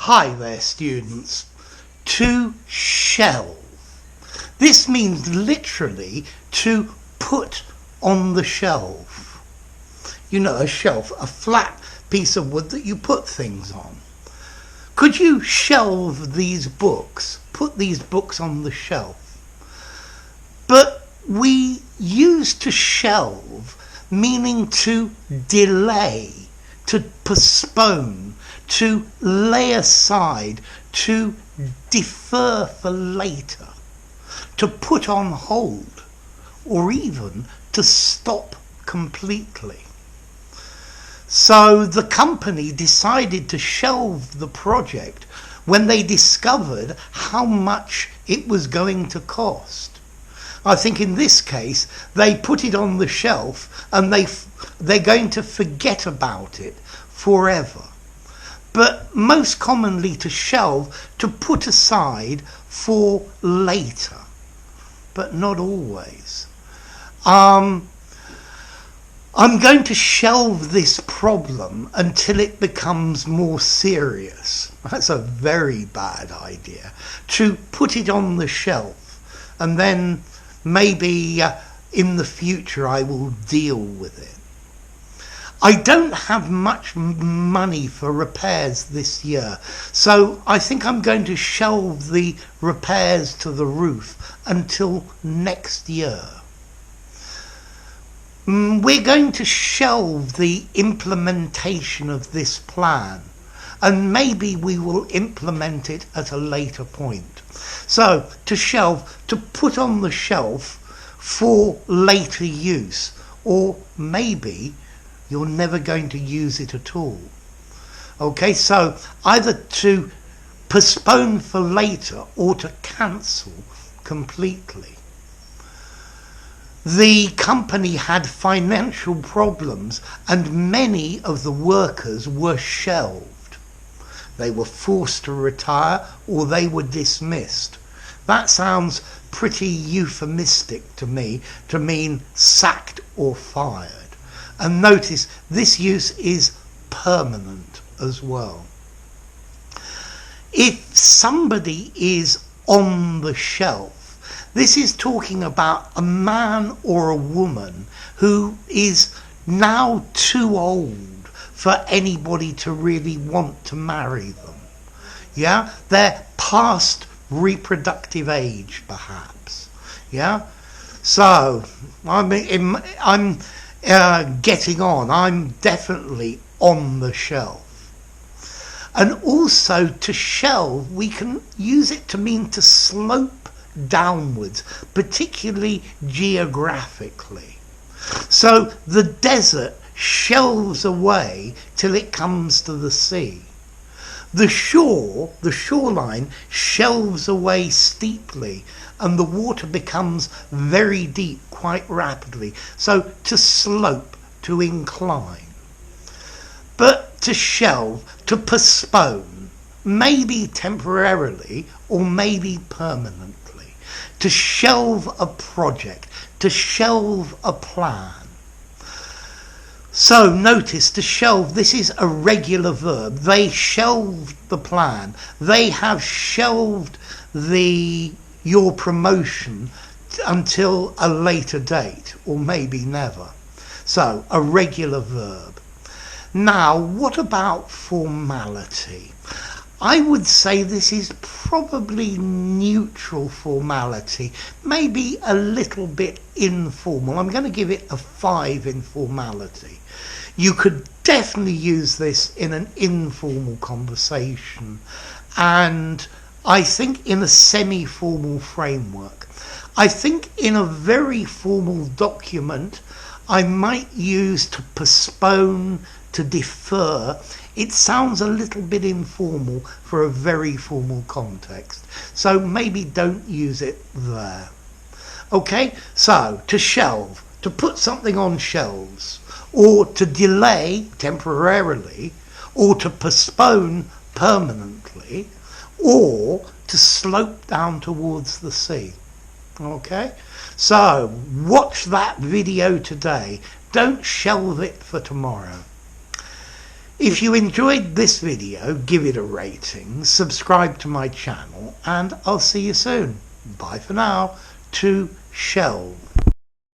Hi there, students. To shelve. This means literally to put on the shelf. You know, a shelf, a flat piece of wood that you put things on. Could you shelve these books? Put these books on the shelf. But we use to shelve meaning to delay, to postpone, to lay aside, to defer for later, to put on hold, or even to stop completely. So the company decided to shelve the project when they discovered how much it was going to cost. I think in this case they put it on the shelf and they're going to forget about it forever. But most commonly to shelve, to put aside for later, but not always. I'm going to shelve this problem until it becomes more serious. That's a very bad idea. To put it on the shelf and then maybe in the future I will deal with it. I don't have much money for repairs this year, so I think I'm going to shelve the repairs to the roof until next year. We're going to shelve the implementation of this plan, and maybe we will implement it at a later point. So, to shelve, to put on the shelf for later use, or maybe you're never going to use it at all. Okay, so either to postpone for later or to cancel completely. The company had financial problems and many of the workers were shelved. They were forced to retire or they were dismissed. That sounds pretty euphemistic to me to mean sacked or fired. And notice this use is permanent as well. If somebody is on the shelf, this is talking about a man or a woman who is now too old for anybody to really want to marry them. Yeah, they're past reproductive age perhaps. Yeah, so I'm getting on. I'm definitely on the shelf. And also to shelve, we can use it to mean to slope downwards, particularly geographically. So the desert shelves away till it comes to the sea. The shoreline shelves away steeply and the water becomes very deep quite rapidly. So to slope, to incline. But to shelve, to postpone, maybe temporarily or maybe permanently. To shelve a project, to shelve a plan. So notice to shelve, this is a regular verb. They shelved the plan. They have shelved your promotion until a later date, or maybe never. So a regular verb. Now, what about formality? I would say this is probably neutral formality, maybe a little bit informal. I'm going to give it a 5 in formality. You could definitely use this in an informal conversation, and I think in a semi-formal framework. I think in a very formal document, I might use to postpone, to defer. It sounds a little bit informal for a very formal context. So maybe don't use it there. Okay, so to shelve, to put something on shelves, or to delay temporarily, or to postpone permanently, or to slope down towards the sea. Okay, so watch that video today. Don't shelve it for tomorrow. If you enjoyed this video, give it a rating, subscribe to my channel, and I'll see you soon. Bye for now. To Shelve.